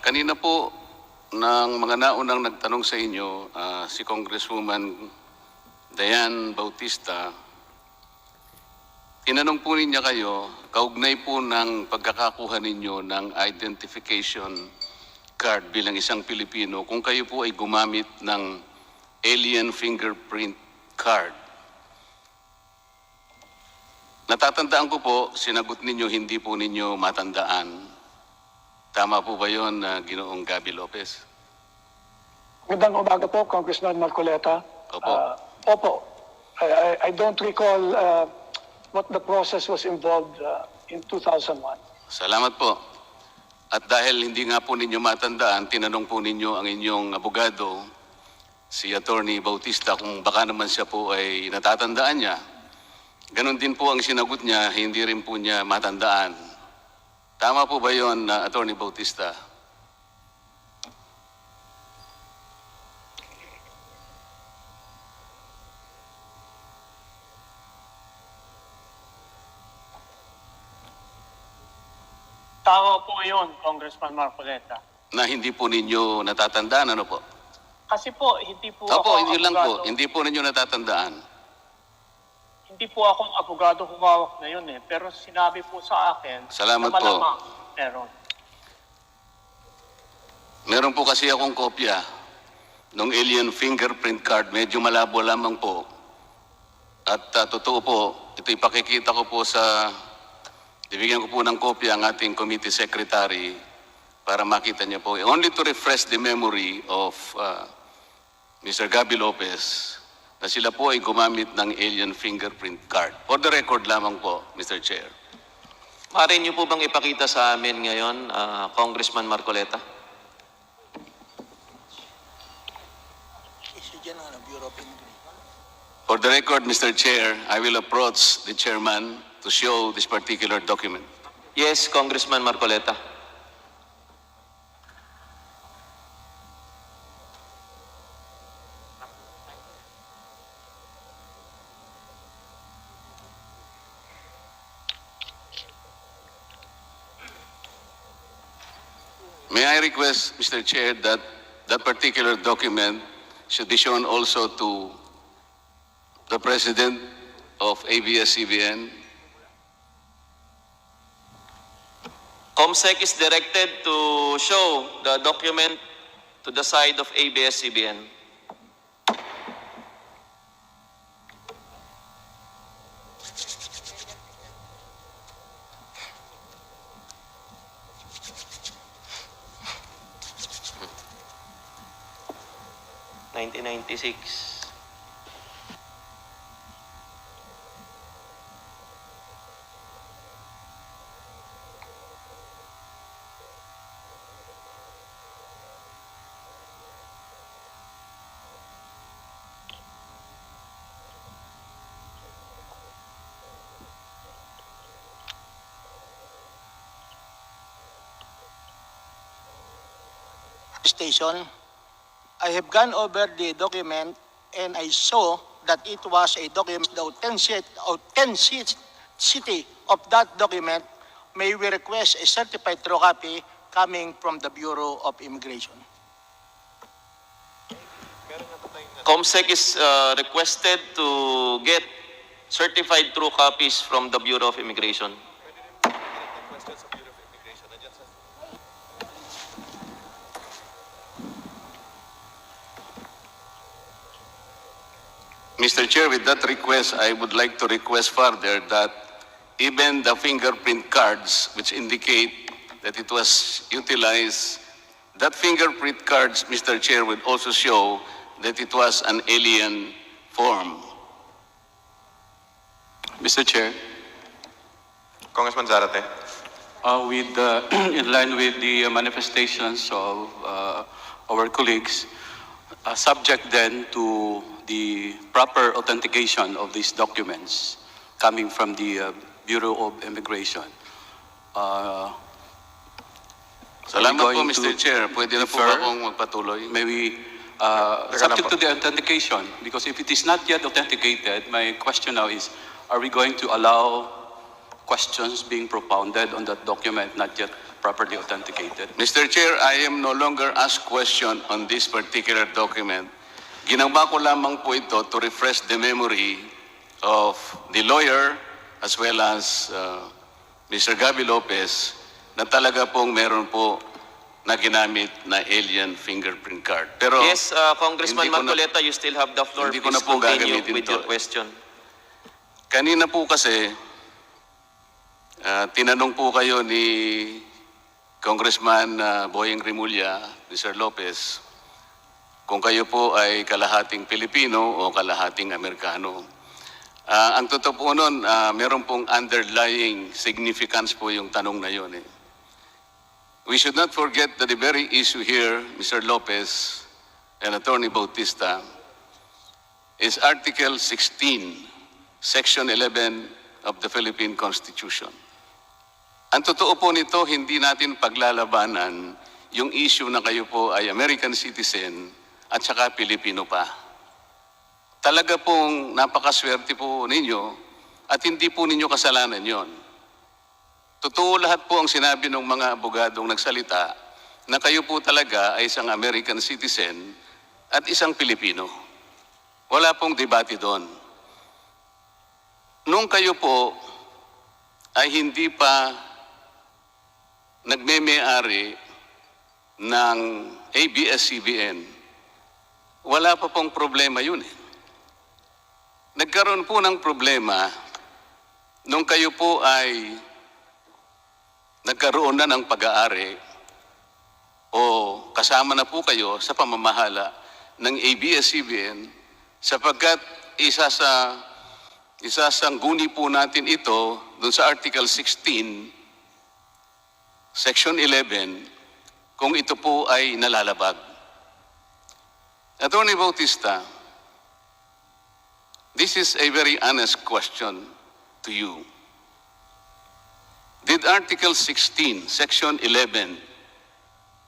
Kanina po, ng mga naunang nagtanong sa inyo, si Congresswoman Diane Bautista, tinanong po niya kayo, kaugnay po ng pagkakakuha ninyo ng identification card bilang isang Pilipino, kung kayo po ay gumamit ng alien fingerprint card. Natatandaan ko po, sinagot ninyo, hindi po ninyo matandaan. Tama po ba yun, Ginoong Gabby Lopez? Magandang umaga po, Congressman Marcoleta. Opo. Opo. I don't recall what the process was involved in 2001. Salamat po. At dahil hindi nga po ninyo matandaan, tinanong po ninyo ang inyong abogado, si Attorney Bautista, kung baka naman siya po ay natatandaan niya. Ganon din po ang sinagot niya, hindi rin po niya matandaan. Tama po ba yun, Attorney Bautista? Tama po yun, Congressman Marcoleta. Na hindi po ninyo natatandaan, ano po? Kasi po, hindi po Opo, ako hindi lang po. abogado. Hindi po ninyo natatandaan. Hindi po akong abogado humawak na yun eh. Pero sinabi po sa akin Salamat na po. malamang meron. Meron po kasi akong kopya ng alien fingerprint card. Medyo malabo lamang po. At totoo po, ito ipakikita ko po sa... Ibigyan ko po ng kopya ang ating committee secretary para makita niya po. Only to refresh the memory of Mr. Gabby Lopez na sila po ay gumamit ng alien fingerprint card. For the record lamang po, Mr. Chair. Maaari niyo po bang ipakita sa amin ngayon, Congressman Marcoleta? For the record, Mr. Chair, I will approach the chairman to show this particular document. Yes, Congressman Marcoleta. May I request, Mr. Chair, that that particular document should be shown also to the President of ABS-CBN. COMSEC is directed to show the document to the side of ABS-CBN. (1996) Station, I have gone over the document and I saw that it was a document. The authenticity of that document, may we request a certified true copy coming from the Bureau of Immigration. COMSEC is requested to get certified true copies from the Bureau of Immigration. Mr. Chair, with that request, I would like to request further that even the fingerprint cards, which indicate that it was utilized, that fingerprint cards, Mr. Chair, would also show that it was an alien form. Mr. Chair, Congressman Zarate. in line with the manifestations of our colleagues, subject then to the proper authentication of these documents coming from the Bureau of Immigration. Salamat po, Mr. Chair. Pwede na po ba akong magpatuloy? May we, subject to the authentication, because if it is not yet authenticated, my question now is, are we going to allow questions being propounded on that document not yet properly authenticated. Mr. Chair, I am no longer asked question on this particular document. Ginawa ko lamang po ito to refresh the memory of the lawyer as well as Mr. Gabby Lopez na talaga pong meron po na ginamit na alien fingerprint card. Pero Yes, Congressman hindi ko na- Marcoleta, you still have the floor. hindi ko Please na po continue gagamitin with to. your question. kanina po kasi tinanong po kayo ni Congressman Boyeng Rimulya, Mr. Lopez, kung kayo po ay kalahating Pilipino o kalahating Amerikano. Ang totoo po nun, meron pong underlying significance po yung tanong na yun. We should not forget that the very issue here, Mr. Lopez and Attorney Bautista, is Article 16, Section 11 of the Philippine Constitution. Ang totoo po nito, hindi natin paglalabanan yung issue na kayo po ay American citizen at saka Pilipino pa. Talaga pong napakaswerte po ninyo at hindi po ninyo kasalanan yon. Totoo lahat po ang sinabi ng mga abogadong nagsalita na kayo po talaga ay isang American citizen at isang Pilipino. Wala pong debate doon. Nung kayo po ay hindi pa nagme-may-ari ng ABS-CBN, wala pa pong problema yun eh. Nagkaroon po ng problema nung kayo po ay nagkaroon na ng pag-aari o kasama na po kayo sa pamamahala ng ABS-CBN sapagkat isa sa guni po natin ito dun sa Article 16, Section 11, kung ito po ay nalalabag. Attorney Bautista, this is a very honest question to you. Did Article 16, Section 11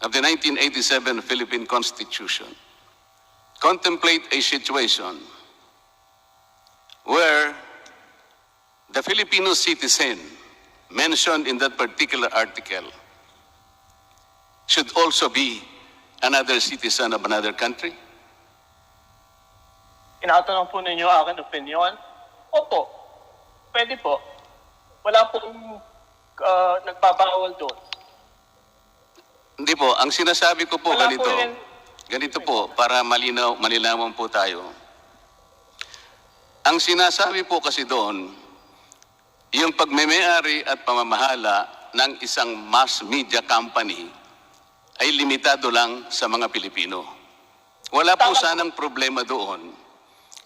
of the 1987 Philippine Constitution contemplate a situation where the Filipino citizen mentioned in that particular article should also be another citizen of another country? Tinatanong po ninyo akin opinion? Opo, pwede po. Wala pong nagbabawal doon. Hindi po, ang sinasabi ko po Wala ganito. po yan. Ganito po, para malinawan po tayo. Ang sinasabi po kasi doon, yung pagmemay-ari at pamamahala ng isang mass media company ay limitado lang sa mga Pilipino. Wala po Tama po. sanang problema doon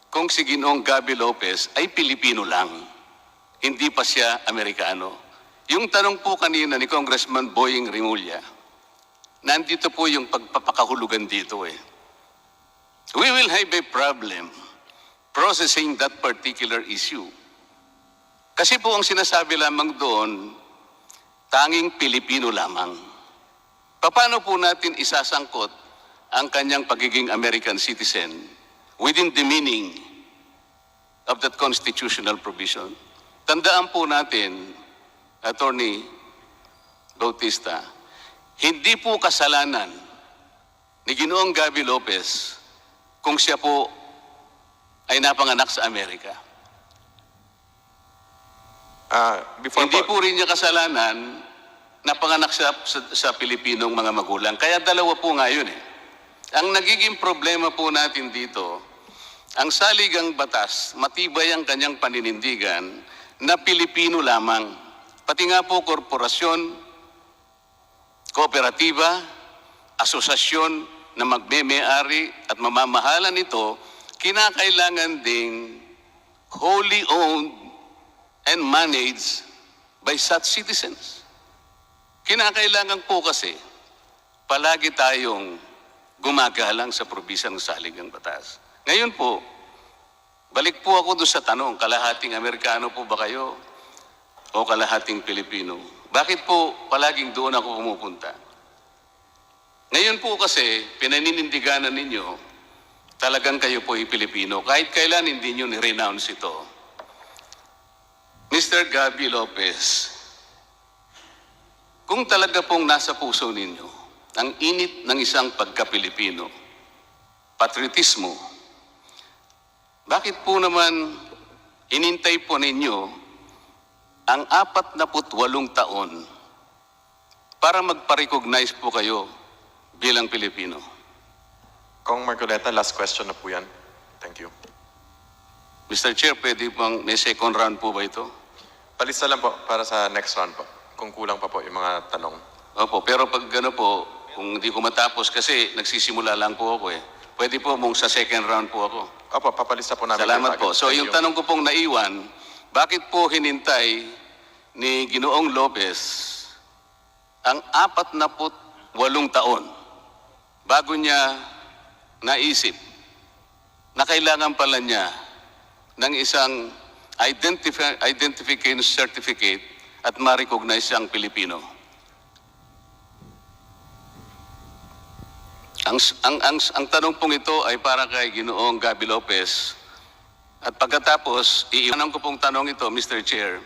kung si Ginoong Gabby Lopez ay Pilipino lang, hindi pa siya Amerikano. Yung tanong po kanina ni Congressman Boyeng Rimulya, nandito po yung pagpapakahulugan dito eh. We will have a problem processing that particular issue. Kasi po ang sinasabi lamang doon, tanging Pilipino lamang. Paano po natin isasangkot ang kanyang pagiging American citizen within the meaning of that constitutional provision? Tandaan po natin, Attorney Bautista, hindi po kasalanan ni Ginoong Gabby Lopez kung siya po ay napanganak sa Amerika. Hindi po rin niya kasalanan na panganak siya sa Pilipinong mga magulang. Kaya dalawa po nga yun eh. Ang nagiging problema po natin dito, ang saligang batas, matibay ang kanyang paninindigan na Pilipino lamang. Pati nga po korporasyon, kooperatiba, asosasyon na magme-may-ari at mamamahala nito, kinakailangan ding wholly owned and managed by such citizens. Kinakailangan po kasi palagi tayong gumagalang sa probisya ng saligang batas. Ngayon po, balik po ako doon sa tanong, kalahating Amerikano po ba kayo o kalahating Pilipino? Bakit po palaging doon ako pumupunta? Ngayon po kasi, pinaninindiganan ninyo, talagang kayo po ay Pilipino. Kahit kailan hindi nyo ni-renounce ito. Mr. Gabby Lopez, kung talaga pong nasa puso ninyo ang init ng isang pagka-Pilipino, patriotismo, bakit po naman inintay po ninyo ang 48 taon para magpa-recognize po kayo bilang Pilipino? Kong Marcoleta, last question na po yan. Thank you. Mr. Chair, pwede bang may second round po ba ito? Palista lang po para sa next round po. Kung kulang pa po yung mga tanong. Opo, pero pag gano po, kung hindi ko matapos kasi nagsisimula lang po ako eh. Pwede po mong sa second round po ako. Opo, papalista po namin. Salamat kayo po. agad. So Thank yung you. tanong ko pong naiwan, bakit po hinintay ni Ginoong Lopez ang 48 taon bago niya naisip na kailangan pala niya ng isang identification certificate at ma-recognize siyang Pilipino? Ang tanong pong ito ay para kay Ginoong Gabby Lopez. At pagkatapos, iiwanan ko pong tanong ito, Mr. Chair,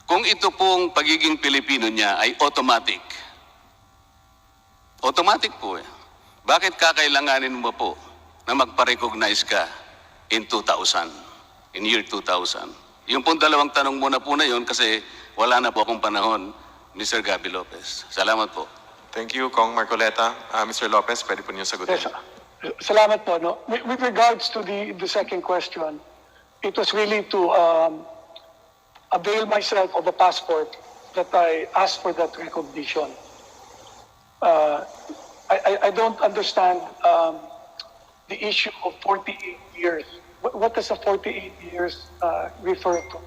kung ito pong pagiging Pilipino niya ay automatic. Automatic po eh. Bakit kakailanganin mo po na magpa-recognize ka in 2000, in year 2000? Yung pong dalawang tanong muna po na yun kasi wala na po akong panahon, Mr. Gabby Lopez. Salamat po. Thank you, Kong Marcoleta. Mr. Lopez, pwede po niyo sagutin. Yes, salamat po. No? With regards to the second question, it was really to avail myself of a passport that I asked for that recognition. I don't understand the issue of 48 years. What does a 48 years refer to,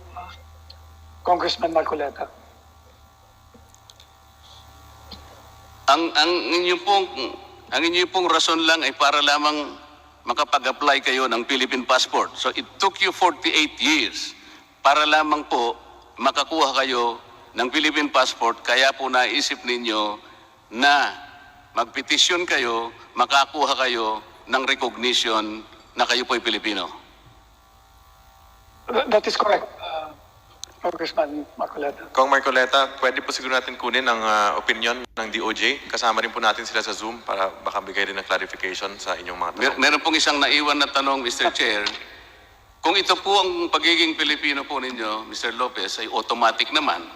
Congressman Marcoleta? Ang inyong pong rason lang ay para lamang makapag-apply kayo ng Philippine passport. So it took you 48 years para lamang po makakuha kayo ng Philippine passport, kaya po naisip ninyo na magpetisyon kayo, makakuha kayo ng recognition na kayo po'y Pilipino. That is correct, Congressman Marcoleta. Kong Marcoleta, pwede po siguro natin kunin ang opinion ng DOJ. Kasama rin po natin sila sa Zoom para baka bigay rin ng clarification sa inyong mga tanong. Meron pong isang naiwan na tanong, Mr. Chair. Kung ito po ang pagiging Pilipino po ninyo, Mr. Lopez, ay automatic naman.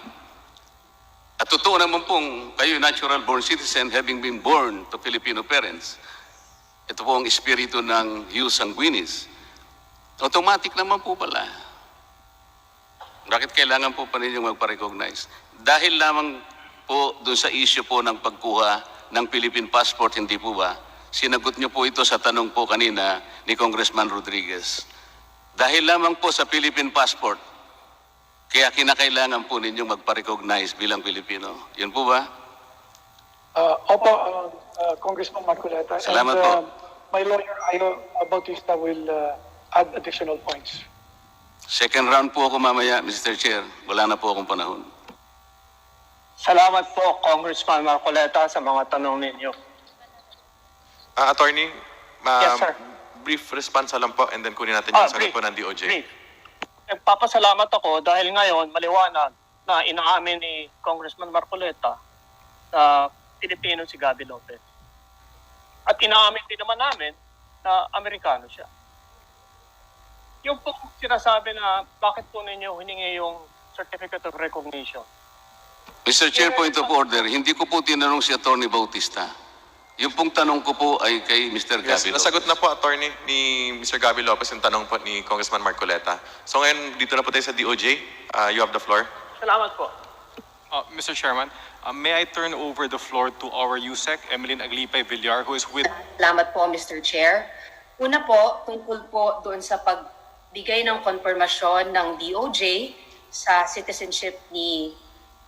At totoo naman pong kayo natural born citizen having been born to Filipino parents. Ito po ang espiritu ng jus sanguinis. Automatic naman po pala. Bakit kailangan po pa ninyong magpa-recognize? Dahil lamang po doon sa issue po ng pagkuha ng Philippine passport, hindi po ba? Sinagot niyo po ito sa tanong po kanina ni Congressman Rodriguez. Dahil lamang po sa Philippine passport, kaya kinakailangan po ninyong magpa-recognize bilang Pilipino. Yun po ba? Opo, Congressman Marcoleta. Salamat and, po. My lawyer, Ayo Bautista, will add additional points. Second round po ako mamaya, Mr. Chair. Wala na po akong panahon. Salamat po, Congressman Marcoleta, sa mga tanong ninyo. Attorney, Yes, sir. brief response lang po and then kunin natin yung sagot po ng DOJ. Brief. Nagpapasalamat ako dahil ngayon maliwanag na inaamin ni Congressman Marcoleta na Pilipino si Gabby Lopez. At inaamin din naman namin na Amerikano siya. Yung po sinasabi na bakit po ninyo hiningi yung Certificate of Recognition. Mr. Chair, point of order, hindi ko po tinanong si Atty. Bautista. Yung pong tanong ko po ay kay Mr. Yes, Gabby nasagot Lopez. na po, Attorney, ni Mr. Gabby Lopez yung tanong po ni Congressman Marcoleta. So ngayon, dito na po tayo sa DOJ. You have the floor. Salamat po. Mr. Chairman, may I turn over the floor to our USEC, Emeline Aglipay Villar, who is with... Salamat po, Mr. Chair. Una po, tungkol po doon sa pagbigay ng konfirmasyon ng DOJ sa citizenship ni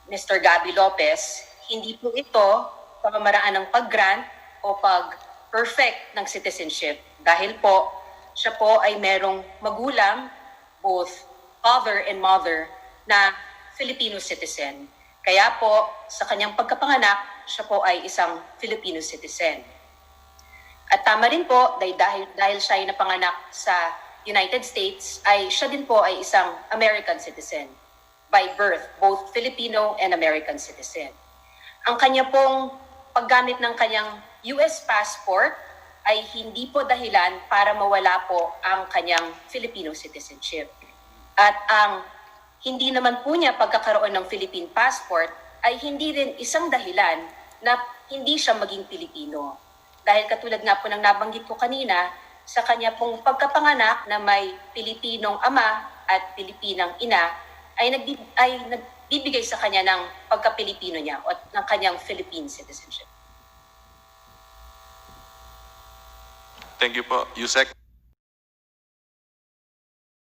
Mr. Gabby Lopez, hindi po ito pamamaraan ng pag-grant o pag-perfect ng citizenship. Dahil po, siya po ay merong magulang, both father and mother, na Filipino citizen. Kaya po, sa kanyang pagkapanganak, siya po ay isang Filipino citizen. At tama rin po, dahil siya ay napanganak sa United States, ay siya din po ay isang American citizen. By birth, both Filipino and American citizen. Ang kanya pong paggamit ng kanyang US passport ay hindi po dahilan para mawala po ang kanyang Filipino citizenship. At ang hindi naman po niya pagkakaroon ng Philippine passport ay hindi rin isang dahilan na hindi siya maging Pilipino. Dahil katulad nga po ng nabanggit ko kanina, sa kanya pong pagkapanganak na may Pilipinong ama at Pilipinang ina ay nagbibigay sa kanya ng pagka-Pilipino niya o ng kanyang Philippine citizenship. Thank you po, Yusek.